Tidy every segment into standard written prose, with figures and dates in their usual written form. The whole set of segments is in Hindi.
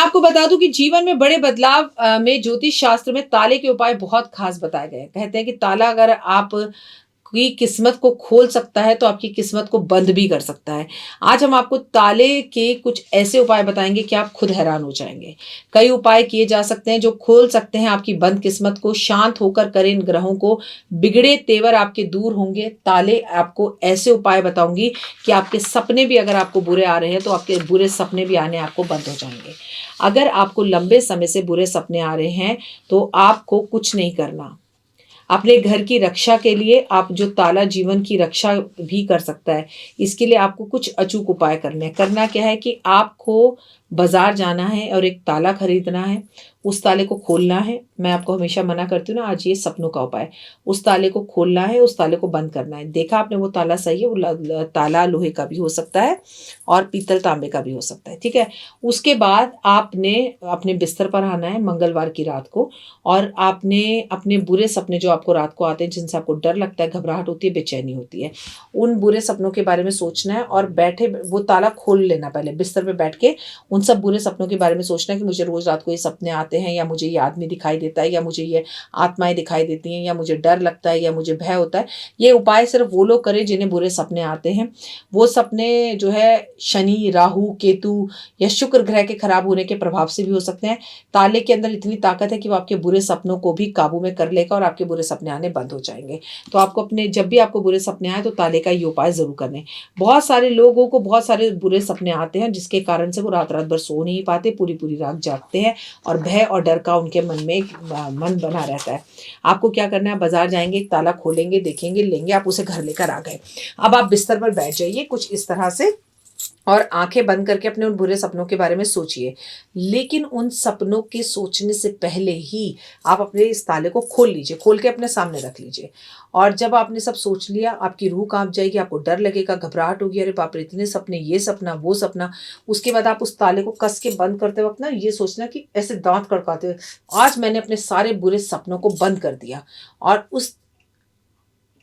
आपको बता दूं कि जीवन में बड़े बदलाव में ज्योतिष शास्त्र में ताले के उपाय बहुत खास बताए गए हैं। कहते हैं कि ताला अगर आप की किस्मत को खोल सकता है तो आपकी किस्मत को बंद भी कर सकता है। आज हम आपको ताले के कुछ ऐसे उपाय बताएंगे कि आप खुद हैरान हो जाएंगे। कई उपाय किए जा सकते हैं जो खोल सकते हैं आपकी बंद किस्मत को। शांत होकर करें इन ग्रहों को, बिगड़े तेवर आपके दूर होंगे। ताले आपको ऐसे उपाय बताऊंगी कि आपके सपने भी अगर आपको बुरे आ रहे हैं तो आपके बुरे सपने भी आने आपको बंद हो जाएंगे। अगर आपको लंबे समय से बुरे सपने आ रहे हैं तो आपको कुछ नहीं करना। अपने घर की रक्षा के लिए आप जो ताला जीवन की रक्षा भी कर सकता है, इसके लिए आपको कुछ अचूक उपाय करने हैं। करना क्या है कि आपको बाजार जाना है और एक ताला खरीदना है। उस ताले को खोलना है। मैं आपको हमेशा मना करती हूँ ना, आज ये सपनों का उपाय। उस ताले को खोलना है, उस ताले को बंद करना है। देखा आपने वो ताला सही है, वो ताला लोहे का भी हो सकता है और पीतल तांबे का भी हो सकता है, ठीक है। उसके बाद आपने अपने बिस्तर पर आना है मंगलवार की रात को, और आपने अपने बुरे सपने जो आपको रात को आते हैं, जिनसे आपको डर लगता है, घबराहट होती है, बेचैनी होती है, उन बुरे सपनों के बारे में सोचना है और बैठे वो ताला खोल लेना। पहले बिस्तर पे बैठ के उन सब बुरे सपनों के बारे में सोचना है कि मुझे रोज रात को ये सपने आते हैं, या मुझे ये आदमी दिखाई देता है, या मुझे ये आत्माएं दिखाई देती हैं, या मुझे डर लगता है, या मुझे भय होता है। ये उपाय सिर्फ वो लोग करें जिन्हें बुरे सपने आते हैं। वो सपने जो है शनि, राहु, केतु या शुक्र ग्रह के खराब होने के प्रभाव से भी हो सकते हैं। ताले के अंदर इतनी ताकत है कि वो आपके बुरे सपनों को भी काबू में कर लेगा और आपके बुरे सपने आने बंद हो जाएंगे। तो आपको अपने जब भी आपको बुरे सपने आए तो ताले का ये उपाय जरूर करने। बहुत सारे लोगों को बहुत सारे बुरे सपने आते हैं, जिसके कारण से वो रात रात भर सो नहीं पाते, पूरी पूरी रात जागते हैं और भय और डर का उनके मन में मन बना रहता है। आपको क्या करना है, बाजार जाएंगे, एक ताला खोलेंगे, देखेंगे, लेंगे, आप उसे घर लेकर आ गए। अब आप बिस्तर पर बैठ जाइए कुछ इस तरह से और आंखें बंद करके अपने उन बुरे सपनों के बारे में सोचिए। लेकिन उन सपनों के सोचने से पहले ही आप अपने इस ताले को खोल लीजिए, खोल के अपने सामने रख लीजिए। और जब आपने सब सोच लिया, आपकी रूह कांप जाएगी, आपको डर लगेगा, घबराहट होगी, अरे बाप रे इतने सपने, ये सपना, वो सपना। उसके बाद आप उस ताले को कस के बंद करते वक्त ना ये सोचना कि ऐसे दांत कड़काते हुए, आज मैंने अपने सारे बुरे सपनों को बंद कर दिया। और उस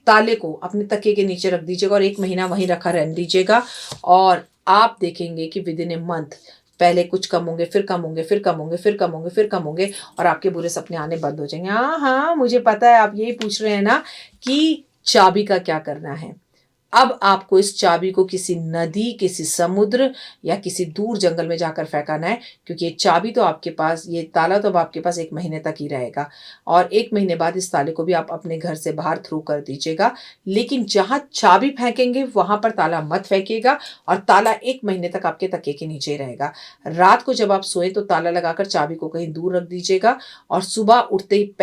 ताले को अपने तकिए के नीचे रख दीजिएगा और 1 महीना वहीं रखा रहने दीजिएगा। और आप देखेंगे कि विद इन ए मंथ पहले कुछ कम होंगे, फिर कम होंगे, फिर कम होंगे, फिर कम होंगे, फिर कम होंगे, और आपके बुरे सपने आने बंद हो जाएंगे। हाँ हाँ, मुझे पता है आप यही पूछ रहे हैं ना कि चाबी का क्या करना है। अब आपको इस चाबी को किसी नदी, किसी समुद्र या किसी दूर जंगल में जाकर फेंकाना है, क्योंकि ये चाबी तो आपके पास, ये ताला तो अब आपके पास 1 महीने तक ही रहेगा। और 1 महीने बाद इस ताले को भी आप अपने घर से बाहर थ्रो कर दीजिएगा। लेकिन जहां चाबी फेंकेंगे वहां पर ताला मत फेंकिएगा, और ताला 1 महीने तक आपके तकिए के नीचे ही रहेगा। रात को जब आप सोए तो ताला लगाकर चाबी को कहीं दूर रख दीजिएगा, और सुबह उठते ही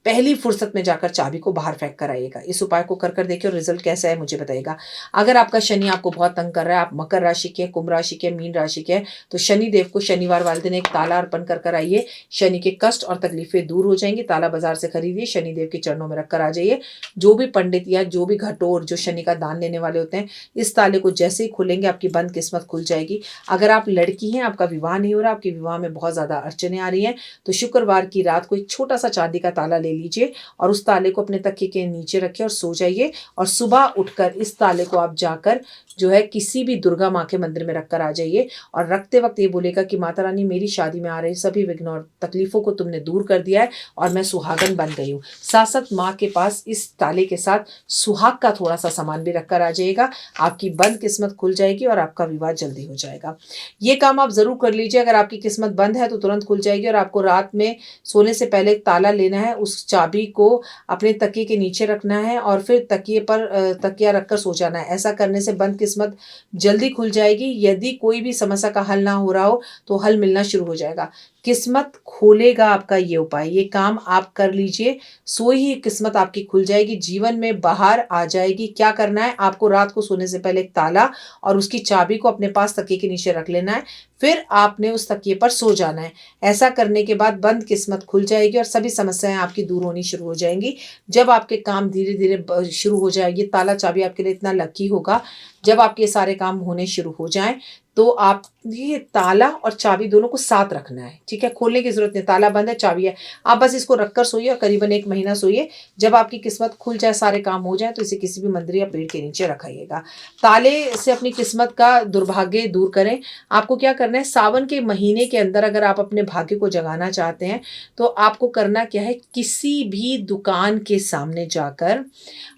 पहली फुर्सत में जाकर चाबी को बाहर फेंक कर आइएगा। इस उपाय को कर कर देखिए और रिजल्ट कैसा है मुझे बताइएगा। अगर आपका शनि आपको बहुत तंग कर रहा है, आप मकर राशि के, कुंभ राशि के, मीन राशि के, तो शनि देव को शनिवार वाले दिन एक ताला अर्पण कर कर आइए। शनि के कष्ट और तकलीफें दूर हो जाएंगी। ताला बाजार से खरीदिए, शनि देव के चरणों में रखकर आ जाइए। जो भी पंडित या जो भी घटोर जो शनि का दान लेने वाले होते हैं, इस ताले को जैसे ही खोलेंगे आपकी बंद किस्मत खुल जाएगी। अगर आप लड़की हैं, आपका विवाह नहीं हो रहा, आपके विवाह में बहुत ज्यादा अड़चने आ रही हैं, तो शुक्रवार की रात को एक छोटा सा चांदी का ताला ले लीजिए और उस ताले को अपने तकिए के नीचे रखिए और सो जाइए। और सुबह उठकर इस ताले को आप जाकर जो है किसी भी दुर्गा माँ के मंदिर में रखकर आ जाइए, और रखते वक्त ये बोलेगा कि माता रानी, मेरी शादी में आ रहे सभी विघ्न और तकलीफों को तुमने दूर कर दिया है और मैं सुहागन बन गई हूँ। साथ साथ माँ के पास इस ताले के साथ सुहाग का थोड़ा सा सामान भी रखकर आ जाइएगा। आपकी बंद किस्मत खुल जाएगी और आपका विवाह जल्दी हो जाएगा। ये काम आप जरूर कर लीजिए। अगर आपकी किस्मत बंद है तो तुरंत खुल जाएगी। और आपको रात में सोने से पहले एक ताला लेना है, उस चाबी को अपने तकिए के नीचे रखना है और फिर तकिए पर तकिया रखकर सो जाना है। ऐसा करने से बंद किस्मत जल्दी खुल जाएगी। यदि कोई भी समस्या का हल ना हो रहा हो तो हल मिलना शुरू हो जाएगा। किस्मत खोलेगा आपका ये उपाय, ये काम आप कर लीजिए, सो ही किस्मत आपकी खुल जाएगी, जीवन में बाहर आ जाएगी। क्या करना है, आपको रात को सोने से पहले एक ताला और उसकी चाबी को अपने पास तकिए के नीचे रख लेना है, फिर आपने उस तकिए पर सो जाना है। ऐसा करने के बाद बंद किस्मत खुल जाएगी और सभी समस्याएं आपकी दूर होनी शुरू हो जाएंगी। जब आपके काम धीरे धीरे शुरू हो जाएगी, ताला चाबी आपके लिए इतना लकी होगा, जब आपके सारे काम होने शुरू हो जाएं तो आप ये ताला और चाबी दोनों को साथ रखना है, ठीक है? खोलने की ज़रूरत नहीं, ताला बंद है, चाबी है। आप बस इसको रखकर सोइए और करीबन 1 महीना सोइए। जब आपकी किस्मत खुल जाए, सारे काम हो जाएँ, तो इसे किसी भी मंदिर या पेड़ के नीचे रखाइएगा। ताले से अपनी किस्मत का दुर्भाग्य दूर करें। आपको क्या करना है, सावन के महीने के अंदर अगर आप अपने भाग्य को जगाना चाहते हैं, तो आपको करना क्या है, किसी भी दुकान के सामने जाकर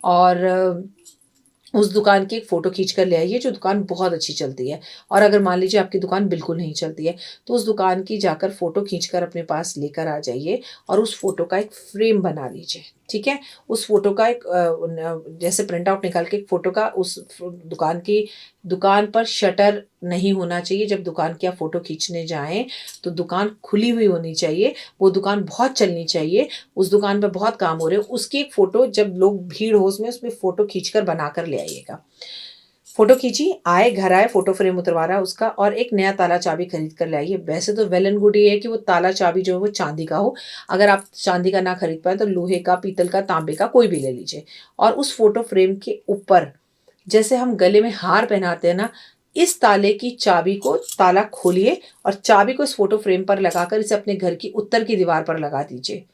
और उस दुकान की एक फ़ोटो खींच कर ले आइए जो दुकान बहुत अच्छी चलती है। और अगर मान लीजिए आपकी दुकान बिल्कुल नहीं चलती है, तो उस दुकान की जाकर फ़ोटो खींचकर अपने पास लेकर आ जाइए और उस फ़ोटो का एक फ्रेम बना लीजिए, ठीक है? उस फ़ोटो का एक जैसे प्रिंट आउट निकाल के एक फ़ोटो का उस दुकान पर शटर नहीं होना चाहिए। जब दुकान की आप फ़ोटो खींचने जाएँ, तो दुकान खुली हुई होनी चाहिए, वो दुकान बहुत चलनी चाहिए, उस दुकान पे बहुत काम हो रहे हो, उसकी एक फ़ोटो जब लोग भीड़ हो उसमें फ़ोटो खींचकर बनाकर ले आइएगा। फ़ोटो खींची, आए, घर आए, फ़ोटो फ्रेम उतरवा उसका और एक नया ताला चाबी खरीद कर ले आइए। वैसे तो वेल एंड गुड ये है कि वो ताला चाबी जो है वो चांदी का हो। अगर आप चांदी का ना खरीद पाएँ तो लोहे का, पीतल का, तांबे का कोई भी ले लीजिए। और उस फ़ोटो फ्रेम के ऊपर जैसे हम गले में हार पहनाते हैं ना, इस ताले की चाबी को ताला खोलिए और चाबी को इस फ़ोटो फ्रेम पर लगाकर इसे अपने घर की उत्तर की दीवार पर लगा दीजिए।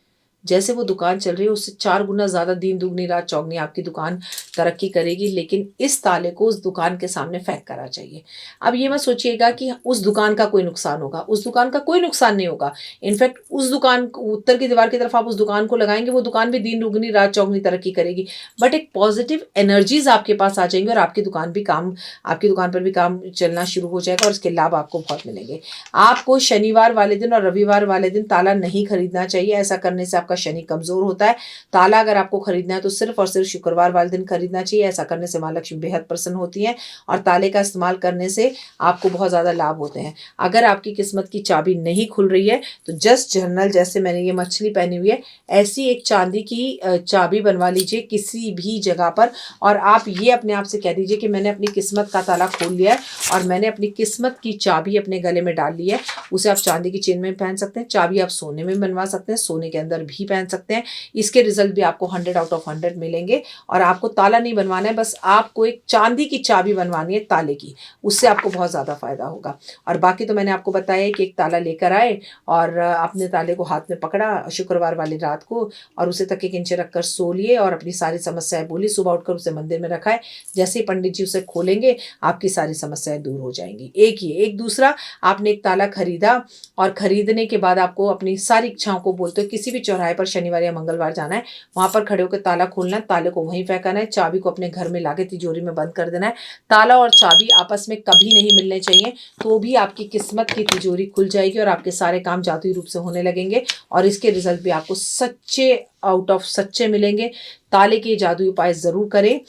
जैसे वो दुकान चल रही है उससे 4 गुना ज़्यादा दिन दुगनी रात चौगनी आपकी दुकान तरक्की करेगी, लेकिन इस ताले को उस दुकान के सामने फेंक कर आ जाइए। अब ये मत सोचिएगा कि उस दुकान का कोई नुकसान होगा, उस दुकान का कोई नुकसान नहीं होगा। इनफैक्ट उस दुकान को उत्तर की दीवार की तरफ आप उस दुकान को लगाएँगे, वो दुकान भी दिन दुगनी रात चौगनी तरक्की करेगी। बट एक पॉज़िटिव एनर्जीज़ आपके पास आ जाएँगी और आपकी दुकान पर भी काम चलना शुरू हो जाएगा और इसके लाभ आपको बहुत मिलेंगे। आपको शनिवार वाले दिन और रविवार वाले दिन ताला नहीं खरीदना चाहिए, ऐसा करने से आपका शनि कमज़ोर होता है। ताला अगर आपको खरीदना है तो सिर्फ़ और सिर्फ़ शुक्रवार वाले दिन खरीदना चाहिए, ऐसा करने से माँ लक्ष्मी बेहद प्रसन्न होती हैं और ताले का इस्तेमाल करने से आपको बहुत ज़्यादा लाभ होते हैं। अगर आपकी किस्मत की चाबी नहीं खुल रही है, तो जस्ट जर्नल जैसे मैंने ये मछली पहनी हुई है, ऐसी एक चांदी की चाबी बनवा लीजिए किसी भी जगह पर और आप ये अपने आप से कह दीजिए कि मैंने अपनी किस्मत का ताला खोल लिया है और मैंने अपनी किस्मत की चाबी अपने गले में डाल ली है। उसे आप चांदी की चेन में पहन सकते हैं, चाबी आप सोने में बनवा सकते हैं, सोने के अंदर भी पहन सकते हैं। इसके रिजल्ट भी आपको 100 आउट ऑफ 100 मिलेंगे। और आपको ताला नहीं बनवाना है, बस आपको एक चांदी की चाबी बनवानी है ताले की, उससे आपको बहुत ज़्यादा फ़ायदा होगा। और बाकी तो मैंने आपको बताया है कि एक ताला लेकर आए और अपने ताले को हाथ में पकड़ा शुक्रवार वाली रात को और उसे तकिए के नीचे रखकर सो लिए और अपनी सारी समस्याएं बोली। सुबह उठकर उसे मंदिर में रखा है, जैसे ही पंडित जी उसे खोलेंगे आपकी सारी समस्याएं दूर हो जाएंगी। एक दूसरा, आपने एक ताला खरीदा और खरीदने के बाद आपको अपनी सारी इच्छाओं को बोलते हो किसी भी चौराहे पर शनिवार या मंगलवार जाना है, वहाँ पर खड़े होकर ताला खोलना है, ताले को वहीं फेंकाना है, चाबी को अपने घर में लाके तिजोरी में बंद कर देना है। ताला और चाबी आपस में कभी नहीं मिलने चाहिए, तो भी आपकी किस्मत की तिजोरी खुल जाएगी और आपके सारे काम जादुई रूप से होने लगेंगे और इसके रिजल्ट भी आपको सच्चे आउट ऑफ सच्चे मिलेंगे। ताले के जादुई उपाय ज़रूर करें।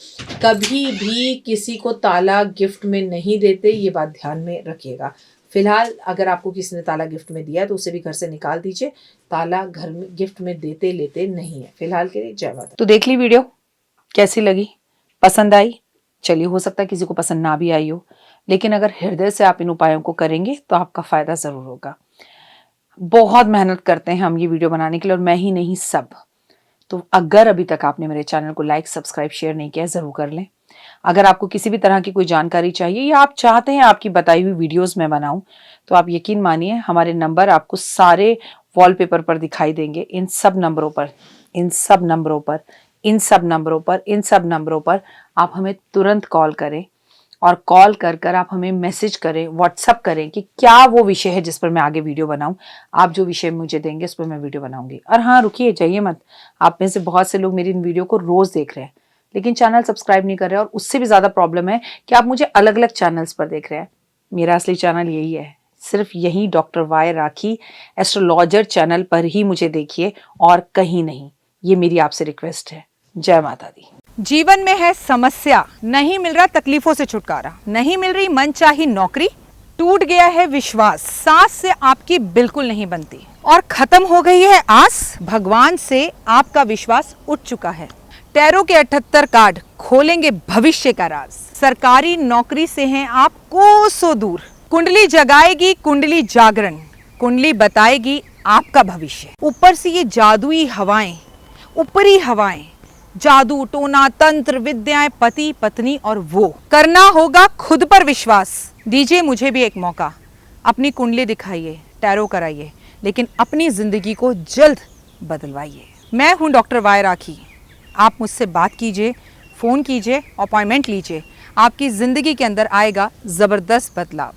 कभी भी किसी को ताला गिफ्ट में नहीं देते, ये बात ध्यान में रखिएगा। फिलहाल अगर आपको किसी ने ताला गिफ्ट में दिया तो उसे भी घर से निकाल दीजिए। ताला घर में गिफ्ट में देते लेते नहीं है। फिलहाल के लिए जय माता। तो देख ली वीडियो, कैसी लगी, पसंद आई? चलिए, हो सकता है किसी को पसंद ना भी आई हो, लेकिन अगर हृदय से आप इन उपायों को करेंगे तो आपका फायदा जरूर होगा। बहुत मेहनत करते हैं हम ये वीडियो बनाने के लिए और मैं ही नहीं, सब। तो अगर अभी तक आपने मेरे चैनल को लाइक, सब्सक्राइब, शेयर नहीं किया, जरूर कर लें। अगर आपको किसी भी तरह की कोई जानकारी चाहिए या आप चाहते हैं आपकी बताई हुई वीडियोस मैं बनाऊं, तो आप यकीन मानिए हमारे नंबर आपको सारे वॉलपेपर पर दिखाई देंगे। इन सब नंबरों पर आप हमें तुरंत कॉल करें और कॉल कर आप हमें मैसेज करें, व्हाट्सअप करें कि क्या वो विषय है जिस पर मैं आगे वीडियो बनाऊं। आप जो विषय मुझे देंगे उस पर मैं वीडियो बनाऊंगी। और हाँ, रुकिए, जाइए मत। आप में से बहुत से लोग मेरी इन वीडियो को रोज देख रहे हैं लेकिन चैनल सब्सक्राइब नहीं कर रहे हैं, और उससे भी ज्यादा प्रॉब्लम है कि आप मुझे अलग अलग चैनल्स पर देख रहे हैं। मेरा असली चैनल यही है, सिर्फ यही डॉक्टर वाई राखी एस्ट्रोलॉजर चैनल पर ही मुझे देखिए और कहीं नहीं। ये मेरी आपसे रिक्वेस्ट है। जय माता दी। जीवन में है समस्या, नहीं मिल रहा तकलीफों से छुटकारा, नहीं मिल रही मनचाही नौकरी, टूट गया है विश्वास, सांस से आपकी बिल्कुल नहीं बनती और खत्म हो गई है आस, भगवान से आपका विश्वास उठ चुका है। टैरो के 78 कार्ड खोलेंगे भविष्य का राज, सरकारी नौकरी से हैं आप कोसों दूर, कुंडली जगाएगी कुंडली जागरण, कुंडली बताएगी आपका भविष्य। ऊपर से ये जादुई हवाएं, ऊपरी हवाएं जादू टोना तंत्र विद्याएं, पति पत्नी और वो। करना होगा खुद पर विश्वास। दीजिए मुझे भी एक मौका, अपनी कुंडली दिखाइए, टैरो कराइए, लेकिन अपनी जिंदगी को जल्द बदलवाइए। मैं हूं डॉक्टर वाई राखी। आप मुझसे बात कीजिए, फ़ोन कीजिए, अपॉइंटमेंट लीजिए। आपकी ज़िंदगी के अंदर आएगा ज़बरदस्त बदलाव।